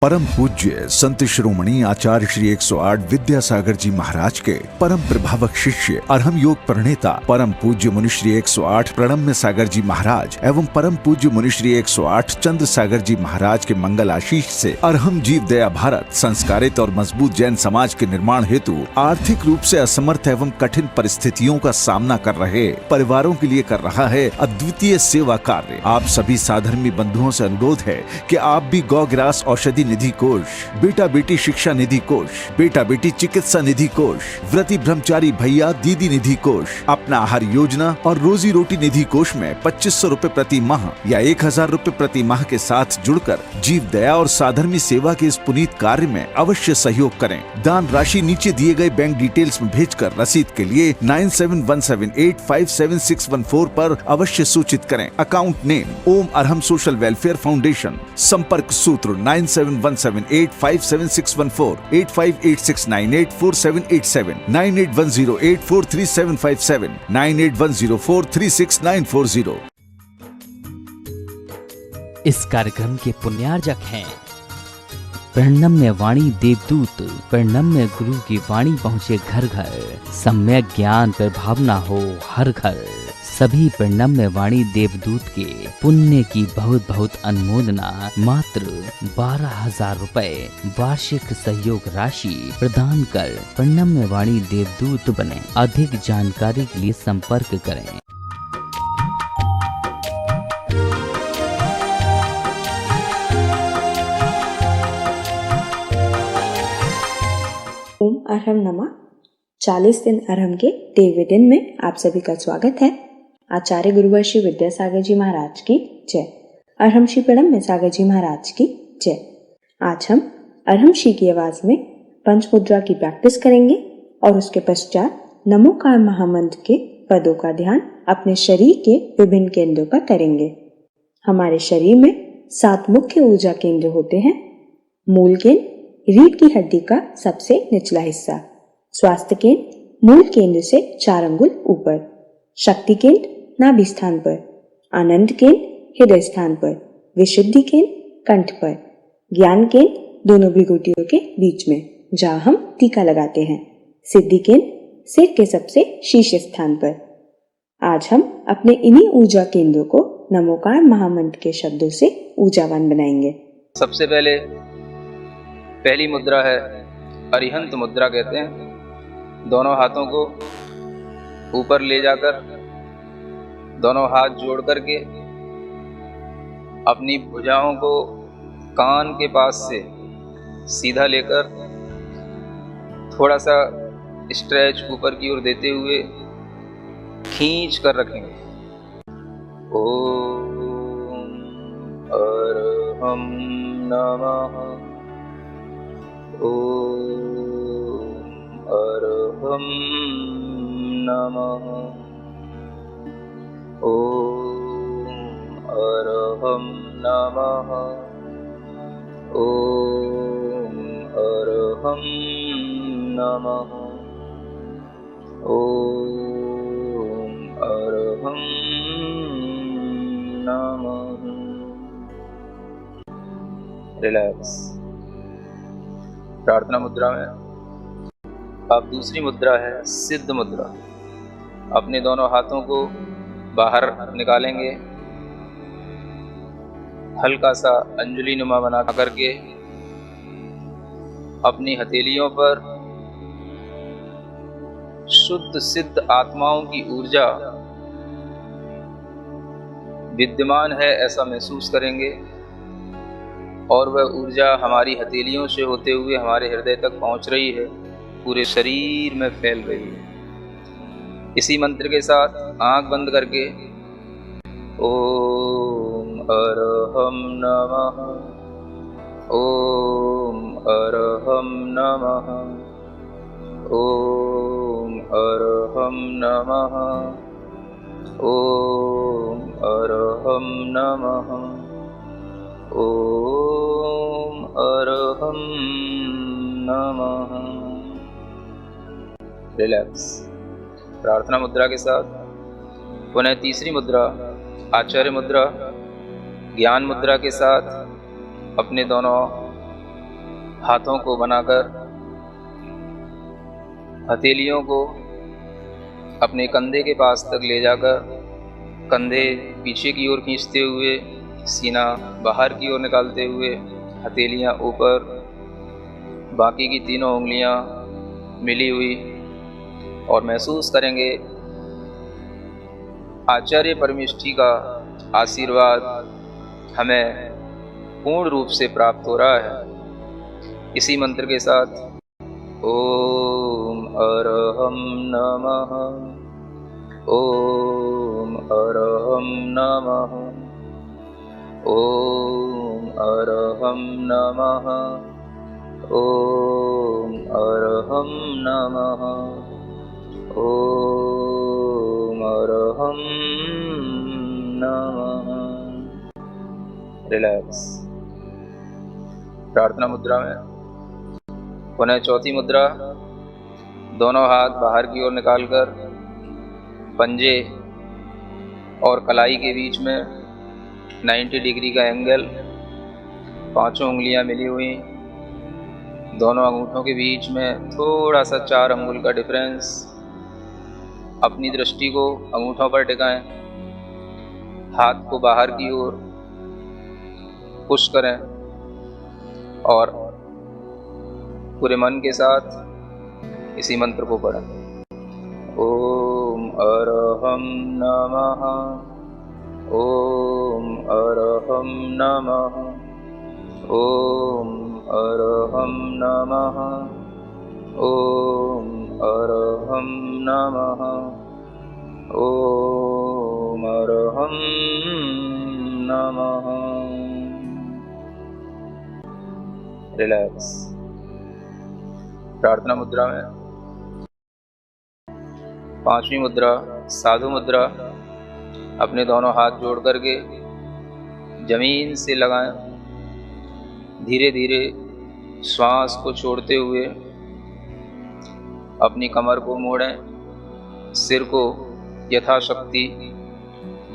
परम पूज्य संत शिरोमणि आचार्य श्री 108 विद्यासागर जी महाराज के परम प्रभावक शिष्य अरहम योग प्रणेता परम पूज्य मुनि श्री 108 प्रणम्य सागर जी महाराज एवं परम पूज्य मुनि श्री 108 चंद्र सागर जी महाराज के मंगल आशीष से अरहम जीव दया भारत संस्कारित और मजबूत जैन समाज के निर्माण हेतु आर्थिक रूप से असमर्थ एवं कठिन परिस्थितियों का सामना कर रहे परिवारों के लिए कर रहा है अद्वितीय सेवा कार्य। आप सभी साधर्मी बंधुओं से अनुरोध है कि आप भी गौ ग्रास औषधि निधि कोष, बेटा बेटी शिक्षा निधि कोष, बेटा बेटी चिकित्सा निधि कोष, व्रती ब्रह्मचारी भैया दीदी निधि कोष, अपना आहार योजना और रोजी रोटी निधि कोष में 2500 रूपए प्रति माह या 1000 रूपए प्रति माह के साथ जुड़कर जीव दया और साधर्मी सेवा के इस पुनीत कार्य में अवश्य सहयोग करें। दान राशि नीचे दिए गए बैंक डिटेल्स में भेजकर रसीद के लिए 9717857614 पर अवश्य सूचित करें। अकाउंट नेम ओम अरहम सोशल वेलफेयर फाउंडेशन। संपर्क सूत्र 9717857614, 8586984787, 9810843757, 9810436940। इस कार्यक्रम के पुण्यार्जक हैं प्रणम्य वाणी देवदूत। प्रणम्य गुरु की वाणी पहुँचे घर घर, सम्यक ज्ञान पर भावना हो हर घर। सभी प्रणम्य वाणी देवदूत के पुण्य की बहुत बहुत अनुमोदना मात्र 12,000 रुपए वार्षिक सहयोग राशि प्रदान कर प्रणम्य वाणी देवदूत बने। अधिक जानकारी के लिए संपर्क करें। ओम अरहम नमः। 40 दिन अरहम के देवी दिन में आप सभी का स्वागत है। आचार्य गुरुवर श्री विद्यासागर जी महाराज की जय। अरहम श्री प्रणम्य सागर जी महाराज की जय। आज हम अरहम श्री की आवाज में पंच मुद्रा की प्रैक्टिस करेंगे और उसके पश्चात नमोकार महामंत्र के पदों का ध्यान अपने शरीर के विभिन्न केंद्रों पर करेंगे। हमारे शरीर में 7 मुख्य ऊर्जा केंद्र होते हैं। मूल केंद्र रीढ़ की हड्डी का सबसे निचला हिस्सा, स्वास्थ्य केंद्र मूल केंद्र से 4 अंगुल ऊपर, शक्ति केंद्र नाभि स्थान पर, आनंद केंद्र हृदय स्थान पर, विशुद्धि केंद्र कंठ पर, ज्ञान केंद्र दोनों भृगुटियों के बीच में जहाँ हम टीका लगाते हैं, सिद्धि केंद्र सिर के सबसे शीर्ष स्थान पर। आज हम अपने इन्हीं ऊर्जा केंद्रों को नमोकार महामंत्र के शब्दों से ऊर्जावान बनाएंगे। सबसे पहली मुद्रा है अरिहंत मुद्रा कहते हैं। दोनों हाथों को ऊपर ले जाकर दोनों हाथ जोड़ करके अपनी भुजाओं को कान के पास से सीधा लेकर थोड़ा सा स्ट्रेच ऊपर की ओर देते हुए खींच कर रखेंगे। ओम अरहम नमः। ओम अरहम नमः। ओम अरहम नमः। ओम अरहम नमः। ओम अरहम नमः। रिलैक्स। प्रार्थना मुद्रा में अब दूसरी मुद्रा है सिद्ध मुद्रा। अपने दोनों हाथों को बाहर निकालेंगे, हल्का सा अंजलि नुमा बना करके अपनी हथेलियों पर शुद्ध सिद्ध आत्माओं की ऊर्जा विद्यमान है ऐसा महसूस करेंगे और वह ऊर्जा हमारी हथेलियों से होते हुए हमारे हृदय तक पहुंच रही है, पूरे शरीर में फैल रही है। इसी मंत्र के साथ आंख बंद करके ओम अरहम नमः। ओम अरहम नमः। ओम अरहम नमः। ओम अरहम नमः। ओम अरहम नमः। रिलैक्स। प्रार्थना मुद्रा के साथ पुनः तीसरी मुद्रा आचार्य मुद्रा ज्ञान मुद्रा के साथ अपने दोनों हाथों को बनाकर हथेलियों को अपने कंधे के पास तक ले जाकर कंधे पीछे की ओर खींचते हुए, सीना बाहर की ओर निकालते हुए, हथेलियां ऊपर, बाकी की तीनों उंगलियां मिली हुई, और महसूस करेंगे आचार्य परमेष्ठी का आशीर्वाद हमें पूर्ण रूप से प्राप्त हो रहा है। इसी मंत्र के साथ ओम अरहम नमः, ओम अरहम नमः, ओम अरहम नमः, ओम अरहम नमः, ओम अरहम नमः। रिलैक्स। प्रार्थना मुद्रा में पुनः चौथी मुद्रा, दोनों हाथ बाहर की ओर निकालकर पंजे और कलाई के बीच में 90 डिग्री का एंगल, पांचों उंगलियां मिली हुई, दोनों अंगूठों के बीच में थोड़ा सा 4 अंगुल का डिफरेंस। अपनी दृष्टि को अंगूठों पर टिकाएं, हाथ को बाहर की ओर पुश करें और पूरे मन के साथ इसी मंत्र को पढ़ें। ओम अरहम नमः, ओम अरहम नमः, ओम अरहम नमः, ओम अरहम नमः, ओम अरहम नमः। रिलैक्स। प्रार्थना मुद्रा में पांचवी मुद्रा, साधु मुद्रा, अपने दोनों हाथ जोड़ करके जमीन से लगाएं। धीरे धीरे श्वास को छोड़ते हुए अपनी कमर को मोड़ें, सिर को यथाशक्ति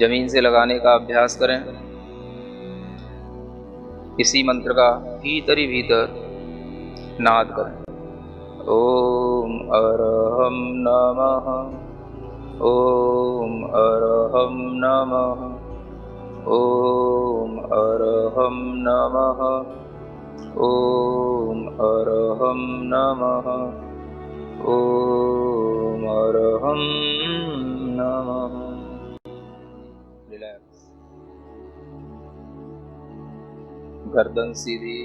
जमीन से लगाने का अभ्यास करें। इसी मंत्र का भीतर ही भीतर नाद करें। ओम अरहम नमः, ओम अरहम नमः, ओम अरहम नमः, ओम अरहम नमः, ओम अरहम नमः। रिलैक्स। गर्दन सीधी,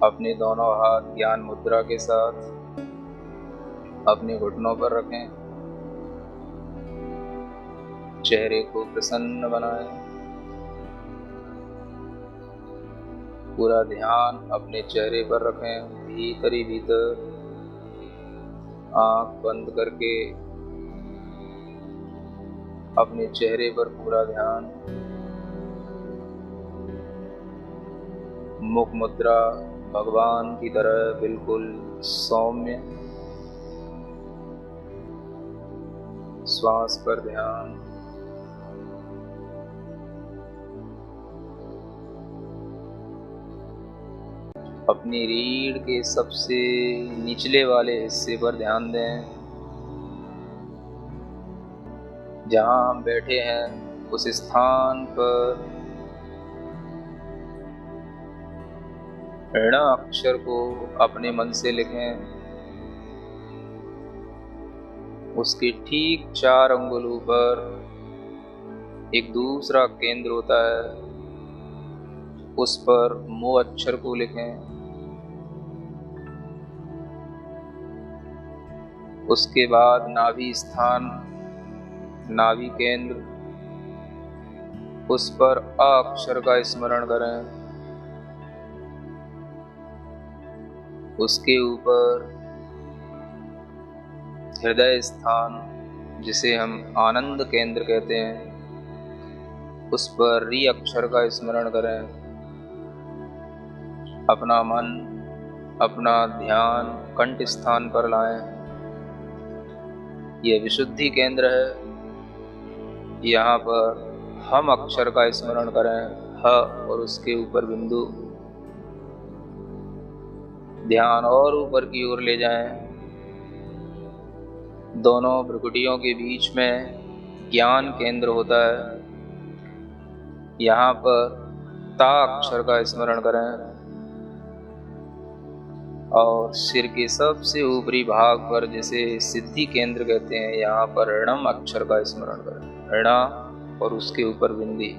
अपने दोनों हाथ ज्ञान मुद्रा के साथ अपने घुटनों पर रखें। चेहरे को प्रसन्न बनाएं। पूरा ध्यान अपने चेहरे पर रखें, भीतर ही भीतर आंख बंद करके अपने चेहरे पर पूरा ध्यान। मुख मुद्रा भगवान की तरह बिल्कुल सौम्य। श्वास पर ध्यान। अपनी रीढ़ के सबसे निचले वाले हिस्से पर ध्यान दें। जहां हम बैठे हैं उस स्थान पर ऋण अक्षर को अपने मन से लिखें। उसके ठीक 4 अंगुलों पर एक दूसरा केंद्र होता है, उस पर मो अक्षर को लिखें। उसके बाद नाभि स्थान, नाभि केंद्र, उस पर अ अक्षर का स्मरण करें। उसके ऊपर हृदय स्थान, जिसे हम आनंद केंद्र कहते हैं, उस पर री अक्षर का स्मरण करें। अपना मन, अपना ध्यान कंठ स्थान पर लाएं। यह विशुद्धि केंद्र है। यहाँ पर हम अक्षर का स्मरण करें, ह और उसके ऊपर बिंदु। ध्यान और ऊपर की ओर ले जाएं। दोनों भ्रुकुटियों के बीच में ज्ञान केंद्र होता है। यहाँ पर ता अक्षर का स्मरण करें और सिर के सबसे ऊपरी भाग पर, जिसे सिद्धि केंद्र कहते हैं, यहाँ पर ऋणम अक्षर का स्मरण करें। ऋणा और उसके ऊपर बिंदी।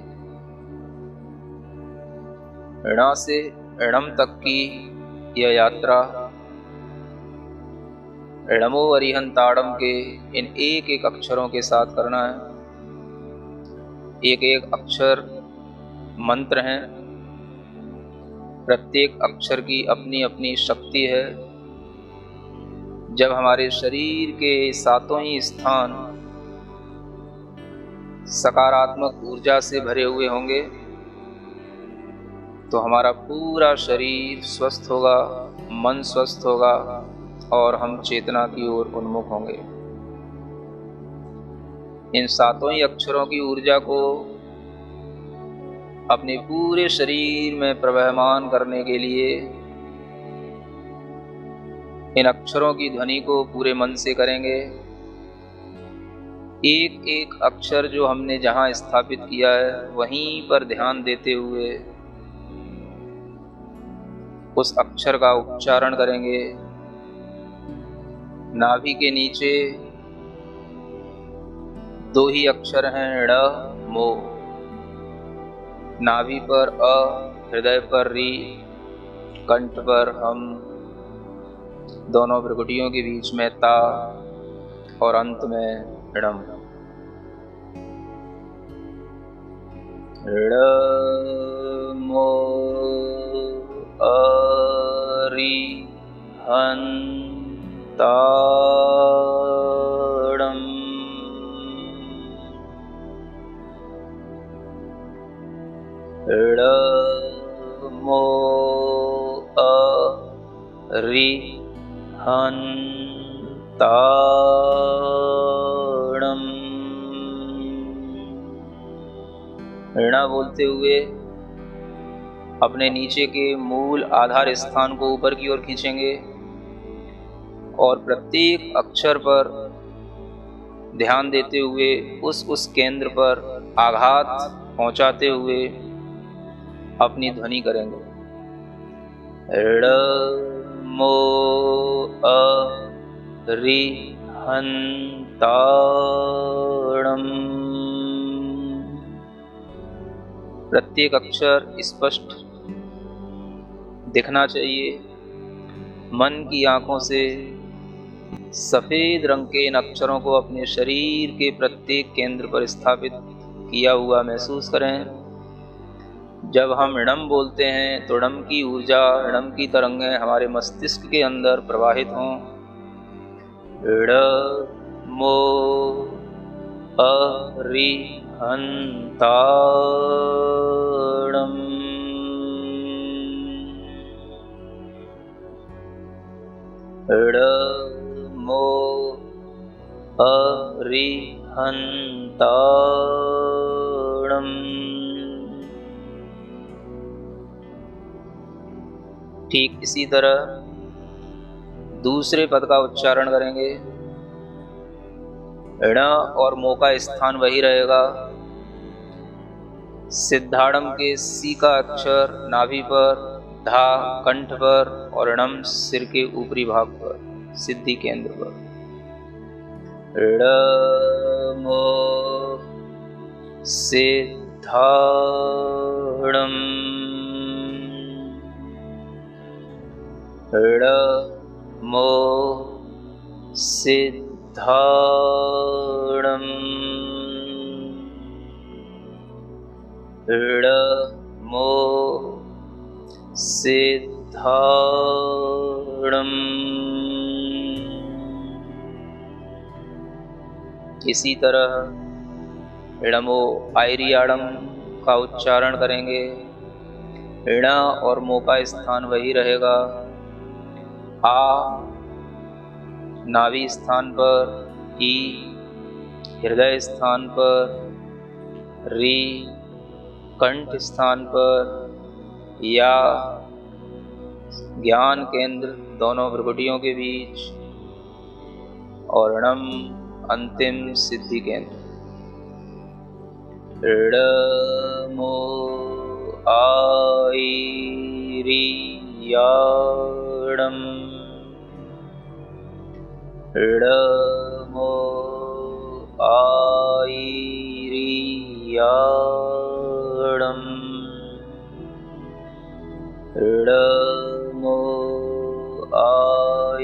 ऋणा से ऋणम तक की यह यात्रा ऋणमो अरिहंताड़म के इन एक एक अक्षरों के साथ करना है। एक एक अक्षर मंत्र हैं। प्रत्येक अक्षर की अपनी अपनी शक्ति है। जब हमारे शरीर के सातों ही स्थान सकारात्मक ऊर्जा से भरे हुए होंगे तो हमारा पूरा शरीर स्वस्थ होगा, मन स्वस्थ होगा और हम चेतना की ओर उन्मुख होंगे। इन सातों ही अक्षरों की ऊर्जा को अपने पूरे शरीर में प्रवहमान करने के लिए इन अक्षरों की ध्वनि को पूरे मन से करेंगे। एक एक अक्षर जो हमने जहां स्थापित किया है वहीं पर ध्यान देते हुए उस अक्षर का उच्चारण करेंगे। नाभि के नीचे दो ही अक्षर हैं, ड़ मो। नाभि पर अ, हृदय पर री, कंठ पर हम, दोनों भ्रुकुटियों के बीच में ता और अंत में ऋणम। ऋ मो अरि हन् ताड़म। ऋ मो अरि हन् ताड़म। ऋणा बोलते हुए अपने नीचे के मूल आधार स्थान को ऊपर की ओर खींचेंगे और प्रत्येक अक्षर पर ध्यान देते हुए उस केंद्र पर आघात पहुंचाते हुए अपनी ध्वनि करेंगे। ऋ मो अरि हन् ताड़म। प्रत्येक अक्षर स्पष्ट दिखना चाहिए। मन की आंखों से सफेद रंग के इन अक्षरों को अपने शरीर के प्रत्येक केंद्र पर स्थापित किया हुआ महसूस करें। जब हम ऋणम बोलते हैं तो ऋणम की ऊर्जा, ऋणम की तरंगें हमारे मस्तिष्क के अंदर प्रवाहित हों। ऋ मो अरि हन् ताड़म। ऋ मो अरि हन् ताड़म। ठीक इसी तरह दूसरे पद का उच्चारण करेंगे। ऋण और मो का स्थान वही रहेगा। सिद्धाड़म के सी का अक्षर नाभि पर, धा कंठ पर और ऋणम सिर के ऊपरी भाग पर, सिद्धि केंद्र पर। ऋ मो सिद्धाड़म। ऋ मो सिद्धाड़म। ऋ मो सिद्धाड़म। इसी तरह ऋणमो आयरियाड़म का उच्चारण करेंगे। ऋण और मो का स्थान वही रहेगा। आ नाभि स्थान पर, ई हृदय स्थान पर, री कंठ स्थान पर, या ज्ञान केंद्र दोनों भ्रुकुटियों के बीच और णम अंतिम सिद्धि केंद्र। णमो आईरियाणम, णमो आईरियाणम, णमो आईरियाणम।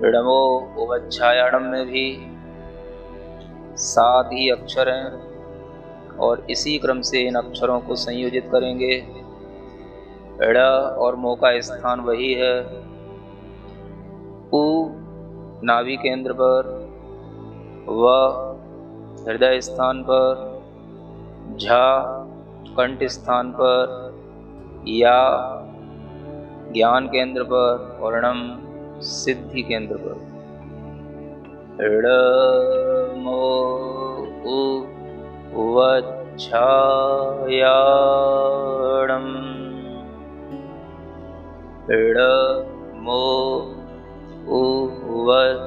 णमो उवच्छायाणम में भी 7 ही अक्षर हैं और इसी क्रम से इन अक्षरों को संयोजित करेंगे। ण और मो का स्थान वही है। उ नाभि केंद्र पर, व हृदय स्थान पर, झ कंठ स्थान पर, या ज्ञान केंद्र पर और णम सिद्धि केंद्र पर। णमो उवच्छायाणम, णमो उवच्छायाणम,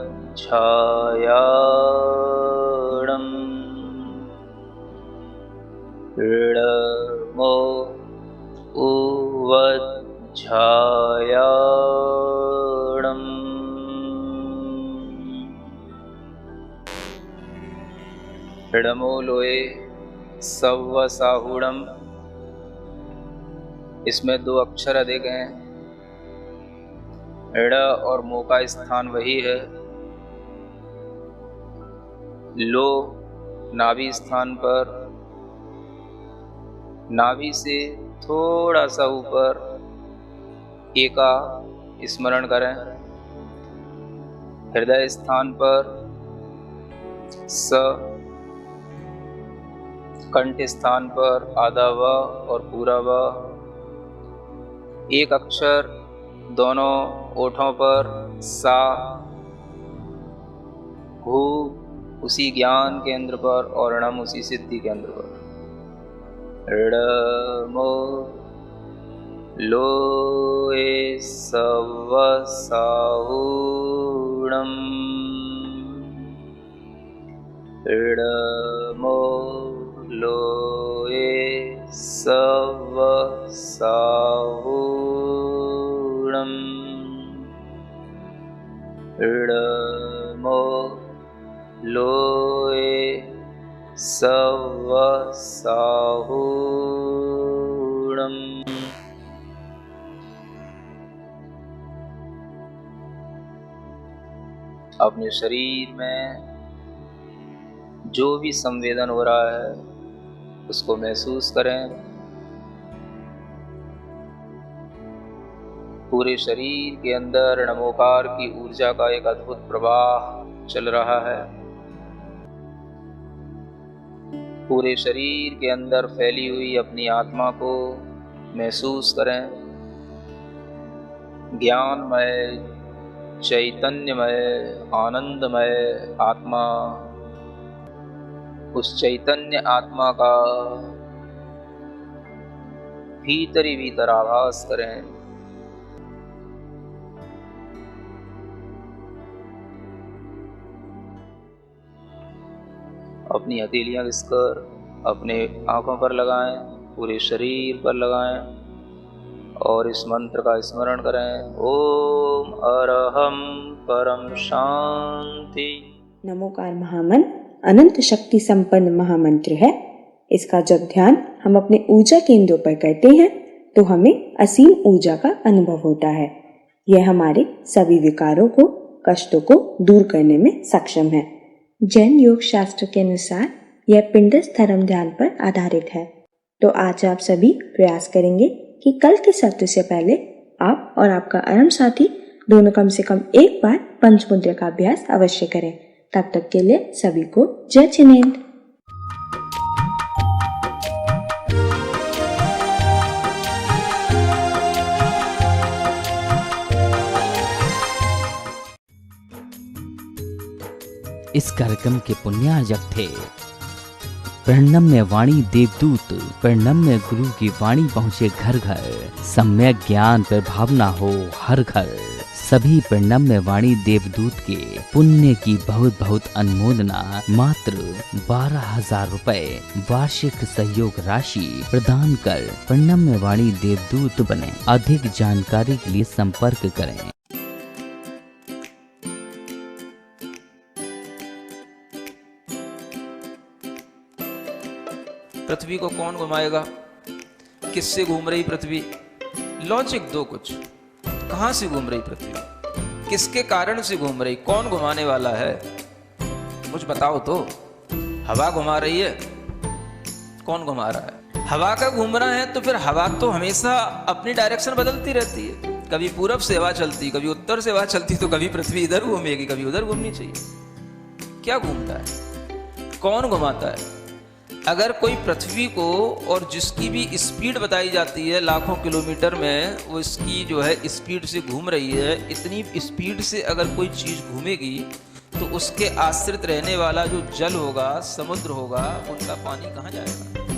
णमो उवच्छायाणम। णमो लोए सव्वसाहूणम, इसमें 2 अक्षर अधिक हैं। ण और मो का स्थान वही है। लो नाभि स्थान पर, नाभि से थोड़ा सा ऊपर एका स्मरण करें। हृदय स्थान पर स, कंठ स्थान पर आधा व और पूरा व। एक अक्षर दोनों ओठों पर सा, हु उसी ज्ञान केंद्र पर और णम उसी सिद्धि केंद्र पर। णमो लोए सव्वसाहूणम, णमो लोए सव्वसाहूणम, णमो लोए सव्वसाहूणम। अपने शरीर में जो भी संवेदन हो रहा है उसको महसूस करें। पूरे शरीर के अंदर नमोकार की ऊर्जा का एक अद्भुत प्रवाह चल रहा है। पूरे शरीर के अंदर फैली हुई अपनी आत्मा को महसूस करें। ज्ञानमय, चैतन्यमय, आनंदमय आत्मा, उस चैतन्य आत्मा का भीतर ही भीतर आभास करें। अपनी हथेलियां घिसकर अपने आंखों पर लगाएं, पूरे शरीर पर लगाएं और इस मंत्र का स्मरण करें। ओम अरहम परम शांति। नमोकार महामंत्र अनंत शक्ति संपन्न महामंत्र है। इसका जब ध्यान हम अपने ऊर्जा केंद्रों पर करते हैं तो हमें असीम ऊर्जा का अनुभव होता है। यह हमारे सभी विकारों को, कष्टों को दूर करने में सक्षम है। जैन योग शास्त्र के अनुसार यह पिंडस्थ धर्म ध्यान पर आधारित है। तो आज आप सभी प्रयास करेंगे कि कल के सत्र से पहले आप और आपका अरम साथी दोनों कम से कम एक बार पंचमुद्रा का अभ्यास अवश्य करें। तब तक के लिए सभी को जय जिनेंद्र। इस कार्यक्रम के पुण्यार्जक थे। प्रणम में वाणी देवदूत, प्रणम में गुरु की वाणी पहुँचे घर घर, सम्यक ज्ञान पर भावना हो हर घर। सभी प्रणम में वाणी देवदूत के पुण्य की बहुत बहुत अनुमोदना मात्र 12,000 रुपए वार्षिक सहयोग राशि प्रदान कर प्रणम में वाणी देवदूत बने। अधिक जानकारी के लिए संपर्क करें। पृथ्वी को कौन घुमाएगा? किससे घूम रही पृथ्वी? लॉजिक दो कुछ। कहां से घूम रही पृथ्वी? किसके कारण से घूम रही? कौन घुमाने वाला है? कुछ बताओ तो। हवा घुमा रही है? कौन घुमा रहा है? हवा का घूमना है तो फिर हवा तो हमेशा अपनी डायरेक्शन बदलती रहती है। कभी पूरब से हवा चलती, कभी उत्तर से हवा चलती, तो कभी पृथ्वी इधर घूमेगी, कभी उधर घूमनी चाहिए। क्या घूमता है? कौन घुमाता है? अगर कोई पृथ्वी को, और जिसकी भी स्पीड बताई जाती है लाखों किलोमीटर में, वो इसकी जो है स्पीड से घूम रही है, इतनी स्पीड से अगर कोई चीज़ घूमेगी तो उसके आश्रित रहने वाला जो जल होगा, समुद्र होगा, उनका पानी कहाँ जाएगा?